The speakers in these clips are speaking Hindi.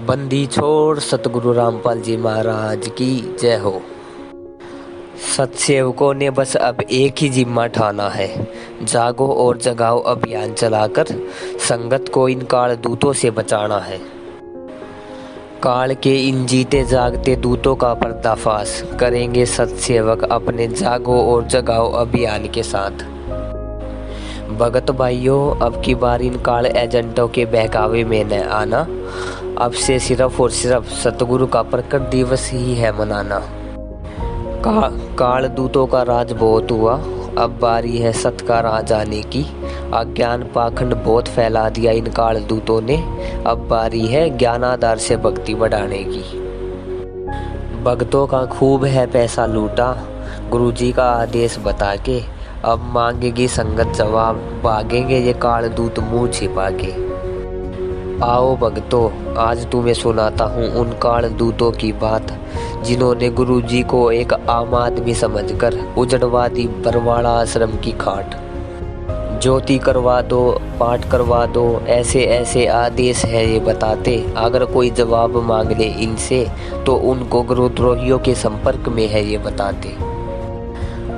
बंदी छोड़ सतगुरु रामपाल जी महाराज की जय हो। सतसेवकों ने बस अब एक ही जिम्मा ठाना है, जागो और जगाओ अभियान चलाकर संगत को इन काल दूतों से बचाना है। काल के इन जीते जागते दूतों का पर्दाफाश करेंगे सतसेवक अपने जागो और जगाओ अभियान के साथ। भगत भाइयों, अब की बार इन काल एजेंटों के बहकावे में न आना। अब से सिर्फ और सिर्फ सतगुरु का प्रकट दिवस ही है मनाना। काल दूतों का राज बहुत हुआ, अब बारी है सत का राज आने की। अज्ञान पाखंड बहुत फैला दिया इन काल दूतों ने, अब बारी है ज्ञानाधार से भक्ति बढ़ाने की। भक्तों का खूब है पैसा लूटा, गुरुजी का आदेश बता के। अब मांगेगी संगत जवाब, भागेंगे ये काल दूत मुंह छिपा के। आओ भक्तों, आज तुम्हें सुनाता हूँ उन काल दूतों की बात, जिन्होंने गुरुजी को एक आम आदमी समझकर उजड़वा दी बरवाड़ा आश्रम की खाट। ज्योति करवा दो, पाठ करवा दो, ऐसे ऐसे आदेश है ये बताते। अगर कोई जवाब मांग ले इनसे तो उनको गुरुद्रोहियों के संपर्क में है ये बताते।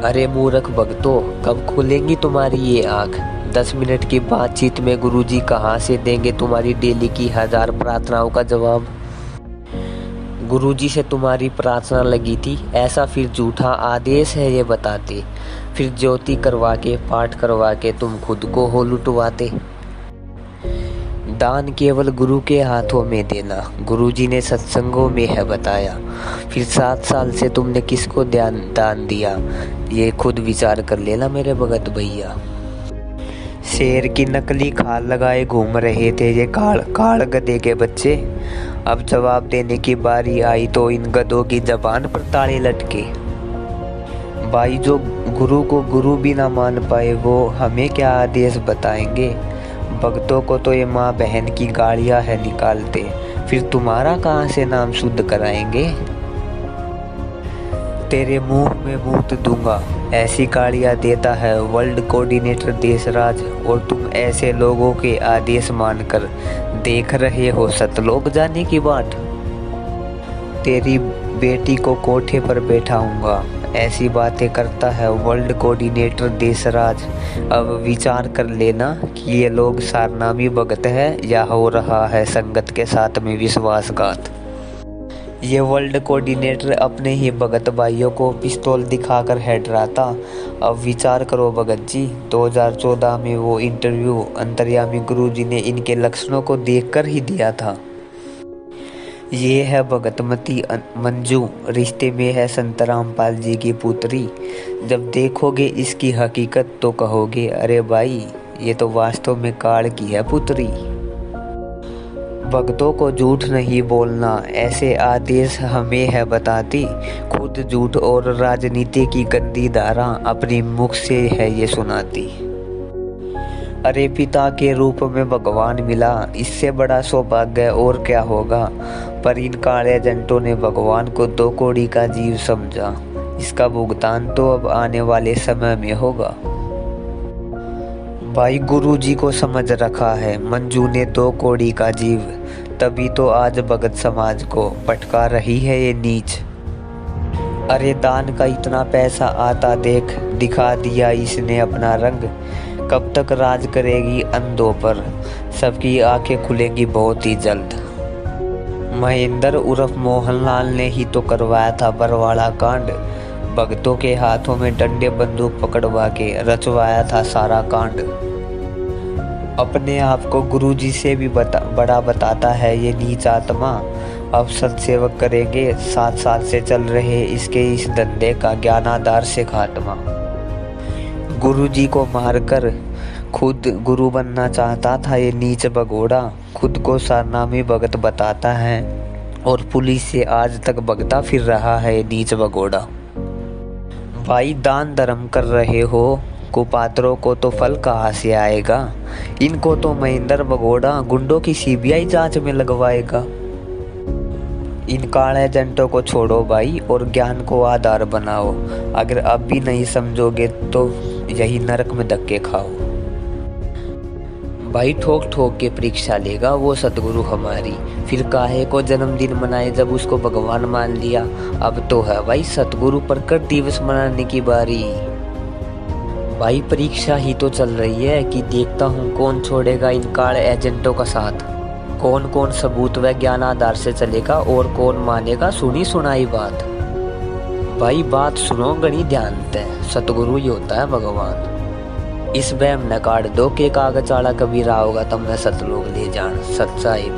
अरे मूर्ख भक्तों, कब खुलेंगी तुम्हारी ये आँख? 10 मिनट की बातचीत में गुरुजी कहाँ से देंगे तुम्हारी डेली की 1000 प्रार्थनाओं का जवाब? गुरुजी से तुम्हारी प्रार्थना लगी थी ऐसा फिर झूठा आदेश है ये बताते। फिर ज्योति करवा के, पाठ करवा के तुम खुद को हो लुटवाते। दान केवल गुरु के हाथों में देना, गुरुजी ने सत्संगों में है बताया। फिर 7 साल से तुमने किसको दान दिया, ये खुद विचार कर लेना मेरे भगत भैया। शेर की नकली खाल लगाए घूम रहे थे ये काल गधे के बच्चे। अब जवाब देने की बारी आई तो इन गधों की जबान पर ताले लटके। भाई, जो गुरु को गुरु भी ना मान पाए वो हमें क्या आदेश बताएंगे? भक्तों को तो ये माँ बहन की गालियाँ है निकालते, फिर तुम्हारा कहाँ से नाम शुद्ध कराएंगे? तेरे मुंह में मूत दूंगा, ऐसी गालियाँ देता है वर्ल्ड कोऑर्डिनेटर देशराज। और तुम ऐसे लोगों के आदेश मानकर देख रहे हो सतलोक जाने की बाट। तेरी बेटी को कोठे पर बैठाऊंगा, ऐसी बातें करता है वर्ल्ड कोऑर्डिनेटर देशराज। अब विचार कर लेना कि ये लोग सारनामी भगत है या हो रहा है संगत के साथ में विश्वासघात। ये वर्ल्ड कोऑर्डिनेटर अपने ही भगत भाइयों को पिस्तौल दिखाकर है डराता। अब विचार करो भगत जी, 2014 में वो इंटरव्यू अंतर्यामी गुरुजी ने इनके लक्षणों को देखकर ही दिया था। ये है भगतमती मंजू, रिश्ते में है संत रामपाल जी की पुत्री। जब देखोगे इसकी हकीकत तो कहोगे, अरे भाई ये तो वास्तव में काल की है पुत्री। भक्तों को झूठ नहीं बोलना, ऐसे आदेश हमें है बताती। खुद झूठ और राजनीति की गंदी धारा अपनी मुख से है ये सुनाती। अरे पिता के रूप में भगवान मिला, इससे बड़ा सौभाग्य और क्या होगा? पर इन काले एजेंटों ने भगवान को 2 कौड़ी का जीव समझा। इसका भुगतान तो अब आने वाले समय में होगा। भाई, गुरुजी को समझ रखा है मंजू ने 2 कौड़ी का जीव, तभी तो आज भगत समाज को भटका रही है ये नीच। अरे दान का इतना पैसा आता देख, दिखा दिया इसने अपना रंग। कब तक राज करेगी अंधों पर, सबकी आंखें खुलेंगी बहुत ही जल्द। महेंद्र उर्फ मोहनलाल ने ही तो करवाया था बरवाड़ा कांड। भक्तों के हाथों में डंडे बंदूक पकड़वा के रचवाया था सारा कांड। अपने आप को गुरुजी से भी बड़ा बताता है ये नीच आत्मा। अब सत्सेवक करेंगे 7 साल से चल रहे इसके इस धंधे का ज्ञानाधार से खात्मा। गुरुजी को मारकर खुद गुरु बनना चाहता था ये नीच भगोड़ा। खुद को सारनामी भगत बताता है और पुलिस से आज तक भगता फिर रहा है ये नीच भगोड़ा। भाई, दान धर्म कर रहे हो, कुपात्रों को तो फल कहाँ से आएगा? इनको तो महेंद्र भगोड़ा गुंडों की सीबीआई जांच में लगवाएगा। इन काले एजेंटों को छोड़ो भाई और ज्ञान को आधार बनाओ। अगर अब भी नहीं समझोगे तो यही नरक में धक्के खाओ। भाई ठोक ठोक के परीक्षा लेगा वो सतगुरु हमारी, फिर काहे को जन्मदिन मनाए जब उसको भगवान मान लिया। अब तो है भाई सतगुरु प्रकट दिवस मनाने की बारी। भाई परीक्षा ही तो चल रही है कि देखता हूँ कौन छोड़ेगा इन काल एजेंटों का साथ, कौन कौन सबूत व ज्ञान आधार से चलेगा और कौन मानेगा सुनी सुनाई बात। भाई बात सुनो गणी ध्यान से, सतगुरु ही होता है भगवान। इस वहम न काट दो के कागज आड़ा कभी रहा होगा तुमने सतलोक ले जान सच्चाई।